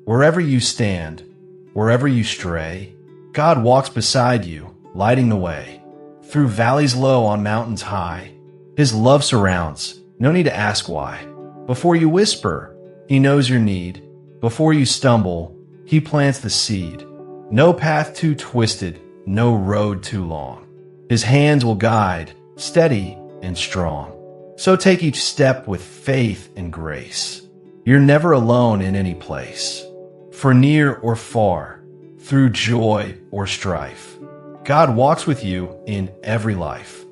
Wherever you stand, wherever you stray, God walks beside you, lighting the way. Through valleys low on mountains high, His love surrounds, no need to ask why. Before you whisper, He knows your need. Before you stumble, He plants the seed. No path too twisted, no road too long. His hands will guide, steady and strong. So take each step with faith and grace. You're never alone in any place. For near or far, through joy or strife, God walks with you in every life.